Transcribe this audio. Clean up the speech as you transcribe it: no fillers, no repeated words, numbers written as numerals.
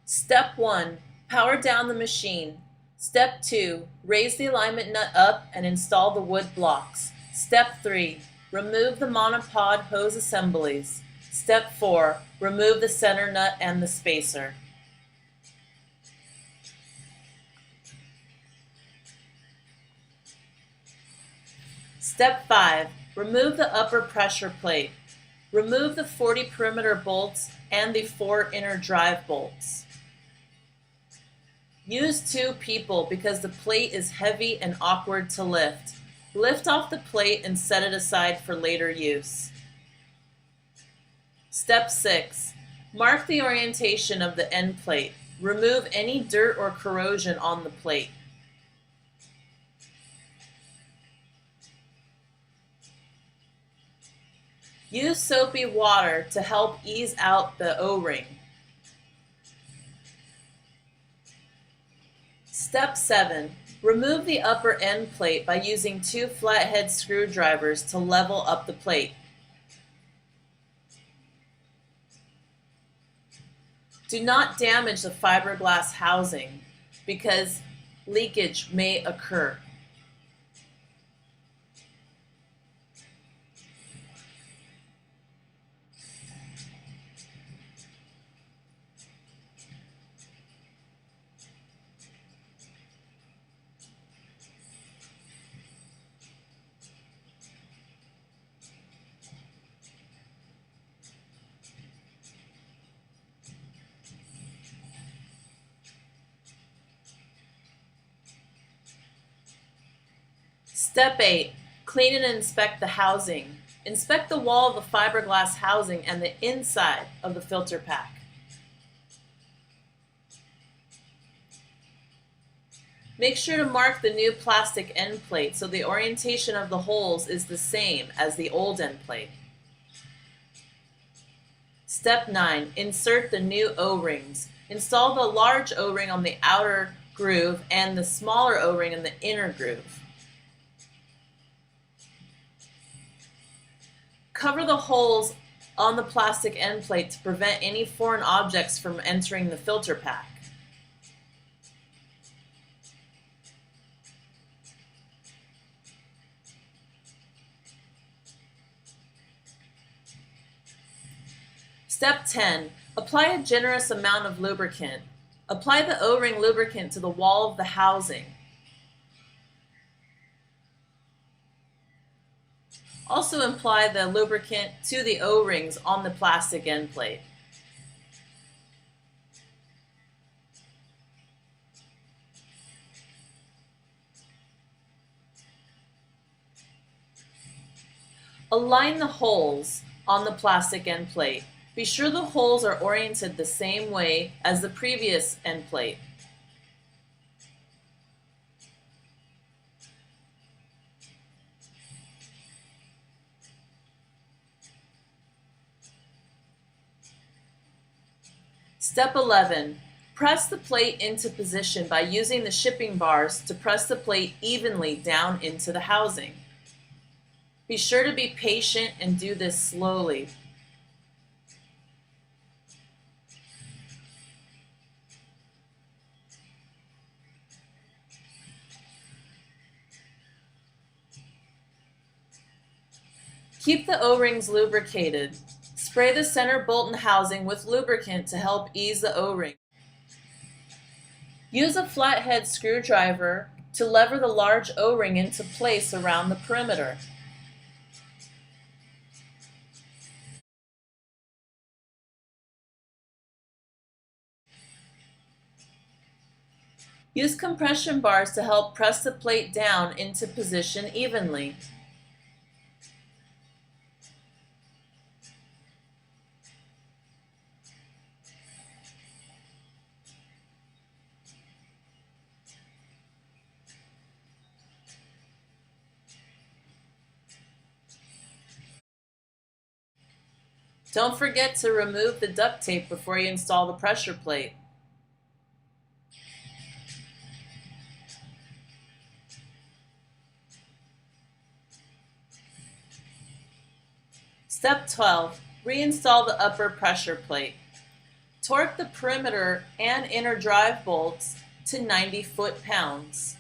Step 1. Power down the machine. Step 2. Raise the alignment nut up and install the wood blocks. Step 3. Remove the monopod hose assemblies. Step 4. Remove the center nut and the spacer. Step 5. Remove the upper pressure plate. Remove the 40 perimeter bolts and the 4 inner drive bolts. Use 2 people because the plate is heavy and awkward to lift. Lift off the plate and set it aside for later use. Step 6. Mark the orientation of the end plate. Remove any dirt or corrosion on the plate. Use soapy water to help ease out the O-ring. Step 7. Remove the upper end plate by using 2 flathead screwdrivers to level up the plate. Do not damage the fiberglass housing because leakage may occur. Step 8. Clean and inspect the housing. Inspect the wall of the fiberglass housing and the inside of the filter pack. Make sure to mark the new plastic end plate so the orientation of the holes is the same as the old end plate. Step 9. Insert the new O-rings. Install the large O-ring on the outer groove and the smaller O-ring in the inner groove. Cover the holes on the plastic end plate to prevent any foreign objects from entering the filter pack. Step 10. Apply a generous amount of lubricant. Apply the O-ring lubricant to the wall of the housing. Also apply the lubricant to the O-rings on the plastic end plate. Align the holes on the plastic end plate. Be sure the holes are oriented the same way as the previous end plate. Step 11. Press the plate into position by using the shipping bars to press the plate evenly down into the housing. Be sure to be patient and do this slowly. Keep the O-rings lubricated. Spray the center bolt and housing with lubricant to help ease the O-ring. Use a flathead screwdriver to lever the large O-ring into place around the perimeter. Use compression bars to help press the plate down into position evenly. Don't forget to remove the duct tape before you install the pressure plate. Step 12. Reinstall the upper pressure plate. Torque the perimeter and inner drive bolts to 90 foot-pounds.